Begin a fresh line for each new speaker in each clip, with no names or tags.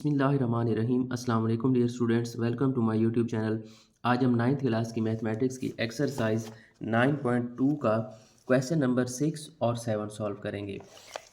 बिस्मिल्लाहिर्रहमानिर्रहीम अस्सलाम वालेकुम dear students, welcome to my YouTube channel. आज हम नाइन्थ क्लास की मैथमेटिक्स की एक्सरसाइज 9.2 का क्वेश्चन नंबर 6 और 7 सॉल्व करेंगे।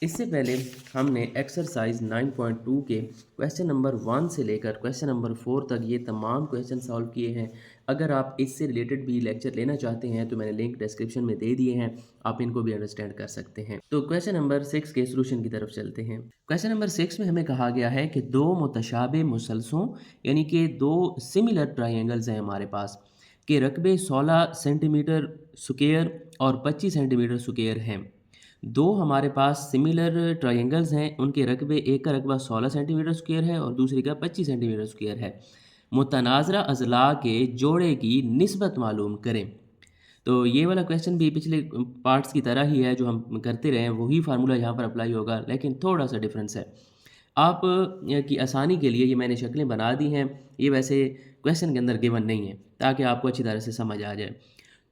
इससे पहले हमने एक्सरसाइज 9.2 के क्वेश्चन नंबर 1 से लेकर क्वेश्चन नंबर 4 तक ये तमाम क्वेश्चन सॉल्व किए हैं। अगर आप इससे रिलेटेड भी लेक्चर लेना चाहते हैं तो मैंने लिंक डिस्क्रिप्शन में दे दिए हैं, आप इनको भी अंडरस्टैंड कर सकते हैं। तो क्वेश्चन नंबर 6 के सोल्यूशन की तरफ चलते हैं। क्वेश्चन नंबर 6 में हमें कहा गया है कि दो मुतशाबे मुसलसलों यानी कि दो सिमिलर ट्रायंगल्स हैं हमारे पास के रकबे 16 सेंटीमीटर स्क्वायर और 25 सेंटीमीटर स्क्वायर हैं। दो हमारे पास सिमिलर ट्रायंगल्स हैं, उनके रकबे, एक का रकबा 16 सेंटीमीटर स्क्वायर है और दूसरे का 25 सेंटीमीटर स्क्वायर है। मुतनाज़रा अज़ला के जोड़े की निस्बत मालूम करें। तो ये वाला क्वेश्चन भी पिछले पार्ट्स की तरह ही है, जो हम करते रहे हैं वही फार्मूला यहाँ पर अप्लाई होगा, लेकिन थोड़ा सा डिफरेंस है। आप की आसानी के लिए ये मैंने शक्लें बना दी हैं, ये वैसे क्वेश्चन के अंदर गिवन नहीं है, ताकि आपको अच्छी तरह से समझ आ जाए।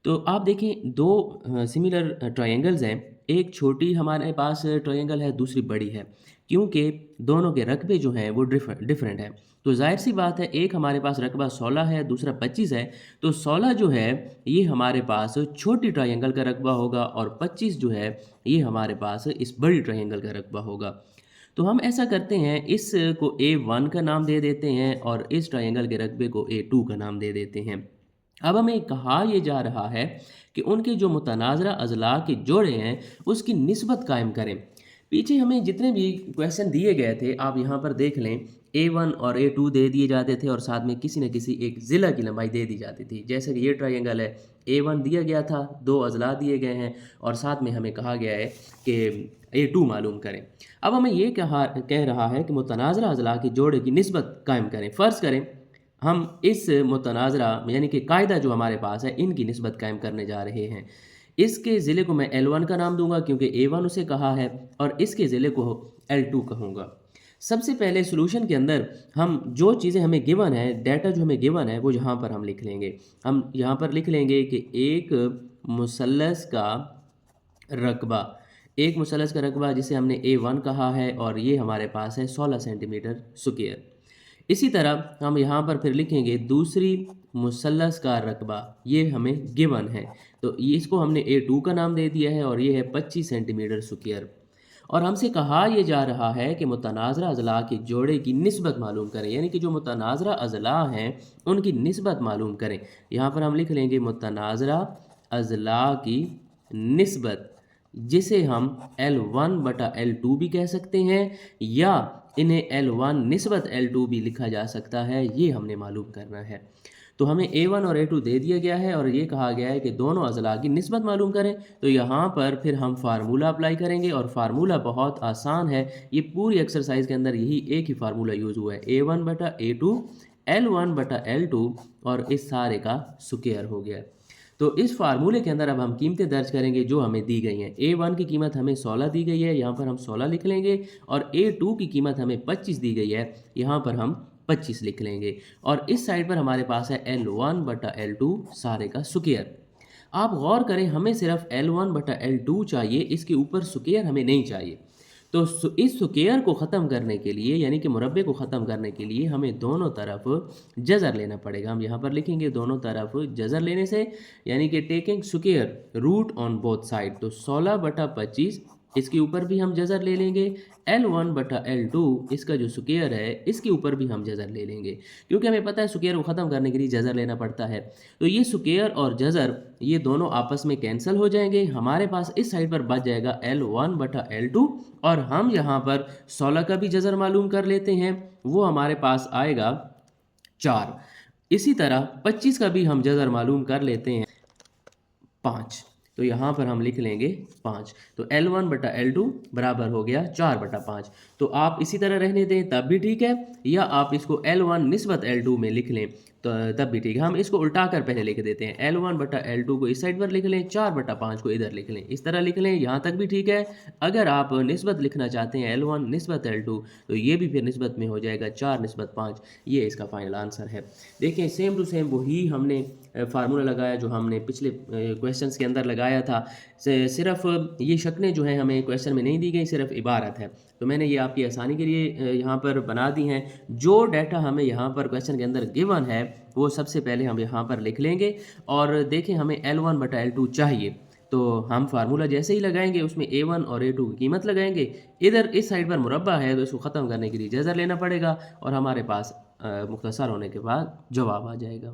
तो आप देखें, दो सिमिलर ट्रायंगल्स हैं, एक छोटी हमारे पास ट्रायंगल है, दूसरी बड़ी है, क्योंकि दोनों के रकबे जो हैं वो डिफरेंट हैं। तो जाहिर सी बात है, एक हमारे पास रकबा 16 है, दूसरा 25 है, तो 16 जो है ये हमारे पास छोटी ट्रायंगल का रकबा होगा और 25 जो है ये हमारे पास इस बड़ी ट्रायंगल का रकबा होगा। तो हम ऐसा करते हैं, इसको A1 का नाम दे देते हैं और इस ट्रायंगल के रकबे को A2 का नाम दे देते हैं। अब हमें कहा यह जा रहा है कि उनके जो मुतनाज़रा अज़ला के जोड़े हैं उसकी निस्बत कायम करें। पीछे हमें जितने भी क्वेश्चन दिए गए थे आप यहाँ पर देख लें, A1 और A2 दे दिए जाते थे और साथ में किसी न किसी एक ज़िला की लंबाई दे दी जाती थी। जैसे कि ये ट्रायंगल है, A1 दिया गया था, दो अज़ला दिए गए हैं और साथ में हमें कहा गया है कि A2 मालूम करें। अब हमें ये कह रहा है कि मुतनाज़रा अज़ला के जोड़े की निस्बत कायम करें। फ़र्ज़ करें हम इस मुतनाज़रा यानी कि कायदा जो हमारे पास है इनकी निस्बत कायम करने जा रहे हैं। इसके ज़िले को मैं L1 का नाम दूंगा क्योंकि A1 उसे कहा है, और इसके ज़िले को L2 कहूँगा। सबसे पहले सॉल्यूशन के अंदर हम जो चीज़ें हमें गिवन है, डाटा जो हमें गिवन है वो यहाँ पर हम लिख लेंगे। हम यहाँ पर लिख लेंगे कि एक मुसल्लस का रकबा जिसे हमने A1 कहा है और ये हमारे पास है 16 सेंटीमीटर स्क्वायर। इसी तरह हम यहाँ पर फिर लिखेंगे दूसरी मुसल्लस का रकबा, ये हमें गिवन है, तो ये इसको हमने A2 का नाम दे दिया है और ये है 25 सेंटीमीटर स्क्वायर। और हमसे कहा यह जा रहा है कि मुतनाज़रा अज़ला के जोड़े की निस्बत मालूम करें, यानी कि जो मुतनाज़रा अज़ला हैं उनकी निस्बत मालूम करें। यहाँ पर हम लिख लेंगे मुतनाज़रा अज़ला की निस्बत, जिसे हम L1/L2 भी कह सकते हैं या इन्हें L1 निस्बत L2 भी लिखा जा सकता है, ये हमने मालूम करना है। तो हमें A1 और A2 दे दिया गया है और ये कहा गया है कि दोनों अज़ला की निस्बत मालूम करें। तो यहाँ पर फिर हम फार्मूला अप्लाई करेंगे और फार्मूला बहुत आसान है, ये पूरी एक्सरसाइज के अंदर यही एक ही फार्मूला यूज़ हुआ है, A1/A2 L1/L2 और इस सारे का स्क्वायर हो गया। तो इस फार्मूले के अंदर अब हम कीमतें दर्ज करेंगे जो हमें दी गई हैं। A1 की कीमत हमें 16 दी गई है, यहाँ पर हम 16 लिख लेंगे, और A2 की कीमत हमें 25 दी गई है, यहाँ पर हम 25 लिख लेंगे, और इस साइड पर हमारे पास है L1/L2 सारे का स्क्वायर। आप गौर करें, हमें सिर्फ L1/L2 चाहिए, इसके ऊपर स्क्वायर हमें नहीं चाहिए। तो इस स्क्वायर को ख़त्म करने के लिए, यानी कि मुरब्बे को ख़त्म करने के लिए हमें दोनों तरफ जज़र लेना पड़ेगा। हम यहाँ पर लिखेंगे दोनों तरफ जज़र लेने से, यानी कि taking square root on both side. तो 16/25 इसके ऊपर भी हम जज़र ले लेंगे, L1/L2 इसका जो स्क्वायर है इसके ऊपर भी हम जज़र ले लेंगे, क्योंकि हमें पता है स्क्वायर को ख़त्म करने के लिए जज़र लेना पड़ता है। तो ये स्क्वायर और जज़र ये दोनों आपस में कैंसिल हो जाएंगे, हमारे पास इस साइड पर बच जाएगा L1/L2, और हम यहाँ पर 16 का भी जज़र मालूम कर लेते हैं, वो हमारे पास आएगा 4। इसी तरह 25 का भी हम जज़र मालूम कर लेते हैं 5। तो यहाँ पर हम लिख लेंगे 5। तो L1/L2 बराबर हो गया 4/5। तो आप इसी तरह रहने दें तब भी ठीक है, या आप इसको L1 निस्बत L2 में लिख लें तो तब भी ठीक है। हम इसको उल्टा कर पहले लिख देते हैं, L1/L2 को इस साइड पर लिख लें, 4/5 को इधर लिख लें, इस तरह लिख लें, यहाँ तक भी ठीक है। अगर आप निस्बत लिखना चाहते हैं L1 निस्बत L2, तो ये भी फिर निस्बत में हो जाएगा 4/5, ये इसका फाइनल आंसर है। देखें, सेम टू सेम वही हमने फार्मूला लगाया जो हमने पिछले क्वेश्चंस के अंदर लगाया था। सिर्फ ये शक्लें जो हैं हमें क्वेश्चन में नहीं दी गई, सिर्फ इबारत है। तो मैंने ये आपकी आसानी के लिए यहाँ पर बना दी हैं। जो डाटा हमें यहाँ पर क्वेश्चन के अंदर गिवन है वो सबसे पहले हम यहाँ पर लिख लेंगे और देखें हमें L1/L2 चाहिए। तो हम फार्मूला जैसे ही लगाएंगे उसमें A1 और A2 की कीमत लगाएंगे। इधर इस साइड पर मुरब्बा है तो इसको ख़त्म करने के लिए जज़र लेना पड़ेगा और हमारे पास मुख्तसर होने के बाद जवाब आ जाएगा।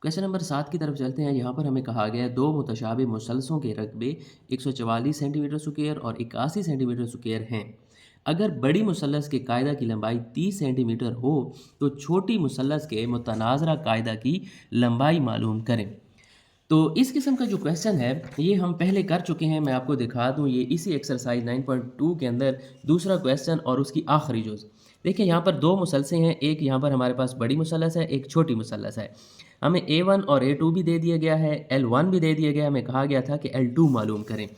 क्वेश्चन नंबर 7 की तरफ चलते हैं। यहाँ पर हमें कहा गया है दो मुतशाबे मुसलसलों के रकबे 144 सेंटीमीटर स्क्वायर और 81 सेंटीमीटर स्क्वायर हैं। अगर बड़ी मुसल्लस के कायदा की लंबाई 30 सेंटीमीटर हो तो छोटी मुसल्लस के मुतनाज़रा कायदा की लंबाई मालूम करें। तो इस किस्म का जो क्वेश्चन है ये हम पहले कर चुके हैं। मैं आपको दिखा दूं, ये इसी एक्सरसाइज 9.2 के अंदर दूसरा क्वेश्चन और उसकी आखिरी जुज़। देखिए यहाँ पर दो मुसलसे हैं, एक यहाँ पर हमारे पास बड़ी मुसलस है, एक छोटी मुसलस है। हमें A1 और A2 भी दे दिया गया है, L1 भी दे दिया गया है। हमें कहा गया था कि L2 मालूम करें।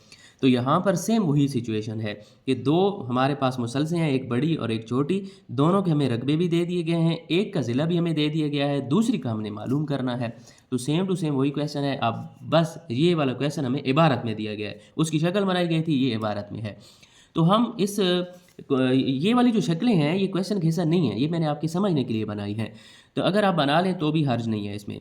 तो यहाँ पर सेम वही सिचुएशन है कि दो हमारे पास मुसलसें हैं, एक बड़ी और एक छोटी। दोनों के हमें रकबे भी दे दिए गए हैं, एक का ज़िला भी हमें दे दिया गया है, दूसरी का हमने मालूम करना है। तो सेम टू सेम वही क्वेश्चन है। अब बस ये वाला क्वेश्चन हमें इबारत में दिया गया है, उसकी शक्ल बनाई गई थी, ये इबारत में है। तो हम इस ये वाली जो शक्लें हैं ये क्वेश्चन का हिस्सा नहीं है, ये मैंने आपके समझने के लिए बनाई हैं। तो अगर आप बना लें तो भी हर्ज नहीं है इसमें।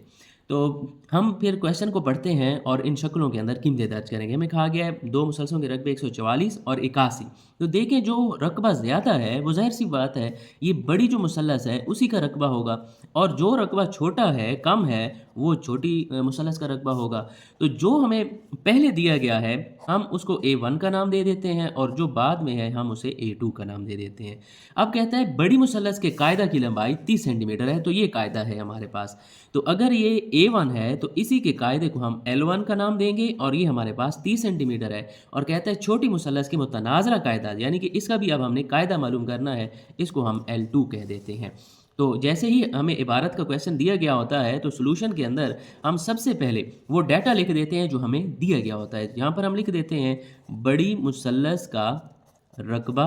तो हम फिर क्वेश्चन को पढ़ते हैं और इन शक्लों के अंदर कीमतें दर्ज करेंगे। हमें कहा गया है दो मुसलसलों के रकबे 144 और 81। तो देखें जो रकबा ज़्यादा है वो ज़ाहिर सी बात है ये बड़ी जो मुसल्लस है उसी का रकबा होगा, और जो रकबा छोटा है, कम है, वो छोटी मुसल्लस का रकबा होगा। तो जो हमें पहले दिया गया है हम उसको A1 का नाम दे देते हैं और जो बाद में है हम उसे A2 का नाम दे देते हैं। अब कहता है बड़ी मुसल्लस के कायदा की लंबाई 30 सेंटीमीटर है, तो ये कायदा है हमारे पास। तो अगर ये A1 है तो इसी के कायदे को हम L1 का नाम देंगे और ये हमारे पास 30 सेंटीमीटर है। और कहता है छोटी मुसल्लस के मुतनाज़रा कायदा, यानी कि इसका भी अब हमने कायदा मालूम करना है, इसको हम L2 कह देते हैं। तो जैसे ही हमें इबारत का क्वेश्चन दिया गया होता है तो सॉल्यूशन के अंदर हम सबसे पहले वो डाटा लिख देते हैं जो हमें दिया गया होता है। यहाँ पर हम लिख देते हैं बड़ी मुसल्लस का रकबा,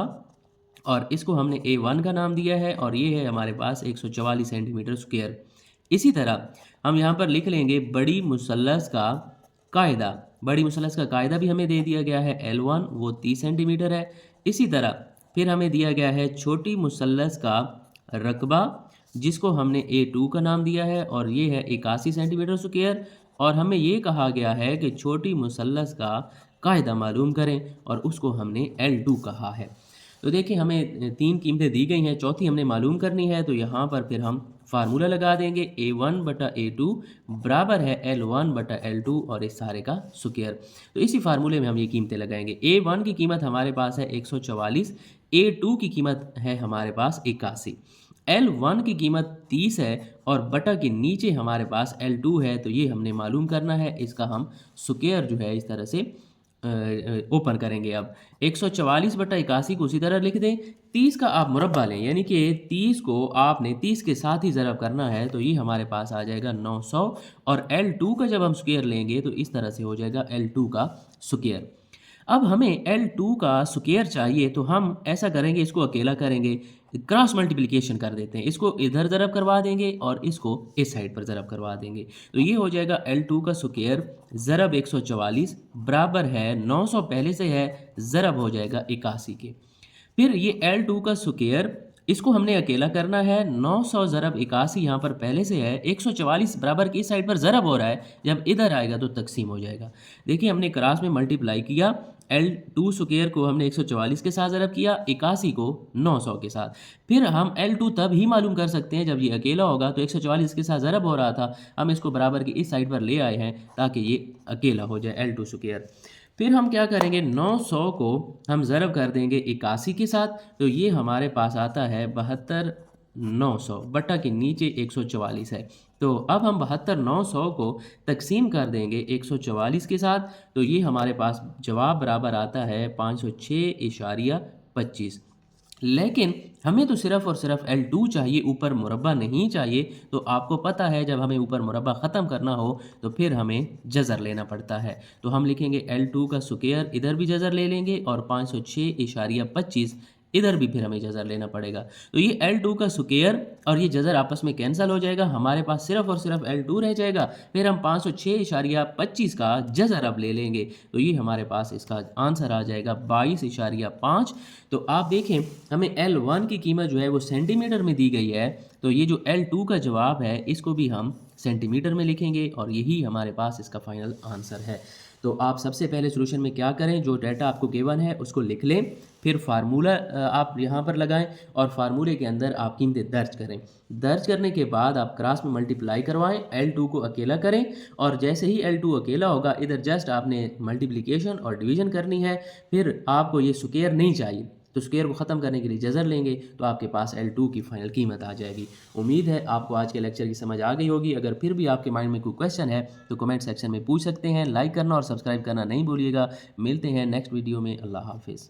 और इसको हमने A1 का नाम दिया है और ये है हमारे पास 144 सेंटीमीटर स्क्वायर। इसी तरह हम यहाँ पर लिख लेंगे बड़ी मुसल्लस का कायदा। बड़ी मुसल्लस का कायदा भी हमें दे दिया गया है L1, वो 30 सेंटीमीटर है। इसी तरह फिर हमें दिया गया है छोटी मुसल्लस का रकबा, जिसको हमने A2 का नाम दिया है और ये है 81 सेंटीमीटर स्क्वायर। और हमें ये कहा गया है कि छोटी मुसल्लस का कायदा मालूम करें और उसको हमने L2 कहा है। तो देखिए हमें तीन कीमतें दी गई हैं, चौथी हमने मालूम करनी है। तो यहाँ पर फिर हम फार्मूला लगा देंगे A1/A2 बराबर है L1/L2 और इस सारे का स्क्वायर। तो इसी फार्मूले में हम ये कीमतें लगाएंगे। A1 की कीमत हमारे पास है 144, A2 की कीमत है हमारे पास 81, L1 की कीमत 30 है और बटा के नीचे हमारे पास L2 है। तो ये हमने मालूम करना है, इसका हम स्क्वायर जो है इस तरह से ओपन करेंगे। अब 144/81 को उसी तरह लिख दें। 30 का आप मुरब्बा लें, यानी कि 30 को आपने 30 के साथ ही ज़रब करना है, तो ये हमारे पास आ जाएगा 900। और L2 का जब हम स्क्वायर लेंगे तो इस तरह से हो जाएगा L2 का स्क्वायर। अब हमें L2 का स्क्वायर चाहिए तो हम ऐसा करेंगे, इसको अकेला करेंगे, क्रॉस मल्टीप्लिकेशन कर देते हैं। इसको इधर ज़रब करवा देंगे और इसको इस साइड पर ज़रब करवा देंगे। तो ये हो जाएगा L2 का स्क्वायर ज़रब 144 बराबर है 900 पहले से है, ज़रब हो जाएगा 81 के। फिर ये L2 का स्क्वायर इसको हमने अकेला करना है। 900 ज़रब 81 यहाँ पर पहले से है, 144 बराबर की इस साइड पर ज़रब हो रहा है, जब इधर आएगा तो तकसीम हो जाएगा। देखिए हमने क्रॉस में मल्टीप्लाई किया, L2 स्क्वायर को हमने 144 के साथ ज़रब किया, 81 को 900 के साथ। फिर हम L2 तब ही मालूम कर सकते हैं जब ये अकेला होगा। तो 144 के साथ ज़रब हो रहा था, हम इसको बराबर की इस साइड पर ले आए हैं ताकि ये अकेला हो जाए L2 स्क्वायर। फिर हम क्या करेंगे, 900 को हम ज़रब कर देंगे 81 के साथ, तो ये हमारे पास आता है 72,900 बटा के नीचे 144 है। तो अब हम 72,900 को तकसीम कर देंगे 144 के साथ, तो ये हमारे पास जवाब बराबर आता है 506.25। लेकिन हमें तो सिर्फ़ और सिर्फ L2 चाहिए, ऊपर मुरब्बा नहीं चाहिए। तो आपको पता है जब हमें ऊपर मुरब्बा ख़त्म करना हो तो फिर हमें जज़र लेना पड़ता है। तो हम लिखेंगे L2 का स्क्वायर, इधर भी जज़र ले लेंगे और 506.25 इधर भी फिर हमें जज़र लेना पड़ेगा। तो ये L2 का स्क्वायर और ये जज़र आपस में कैंसल हो जाएगा, हमारे पास सिर्फ़ और सिर्फ L2 रह जाएगा। फिर हम 506.25 का जज़र अब ले लेंगे, तो ये हमारे पास इसका आंसर आ जाएगा 22.5। तो आप देखें हमें L1 की कीमत जो है वो सेंटीमीटर में दी गई है, तो ये जो L2 का जवाब है इसको भी हम सेंटीमीटर में लिखेंगे और यही हमारे पास इसका फाइनल आंसर है। तो आप सबसे पहले सॉल्यूशन में क्या करें, जो डाटा आपको गिवन है उसको लिख लें, फिर फार्मूला आप यहाँ पर लगाएं और फार्मूले के अंदर आप कीमतें दर्ज करें। दर्ज करने के बाद आप क्रॉस में मल्टीप्लाई करवाएं, L2 को अकेला करें और जैसे ही L2 अकेला होगा इधर जस्ट आपने मल्टीप्लिकेशन और डिवीजन करनी है। फिर आपको ये स्क्वायर नहीं चाहिए, तो स्क्वायर को ख़त्म करने के लिए जज़र लेंगे, तो आपके पास L2 की फाइनल कीमत आ जाएगी। उम्मीद है आपको आज के लेक्चर की समझ आ गई होगी। अगर फिर भी आपके माइंड में कोई क्वेश्चन है तो कमेंट सेक्शन में पूछ सकते हैं। लाइक करना और सब्सक्राइब करना नहीं भूलिएगा। मिलते हैं नेक्स्ट वीडियो में। अल्लाह हाफिज़।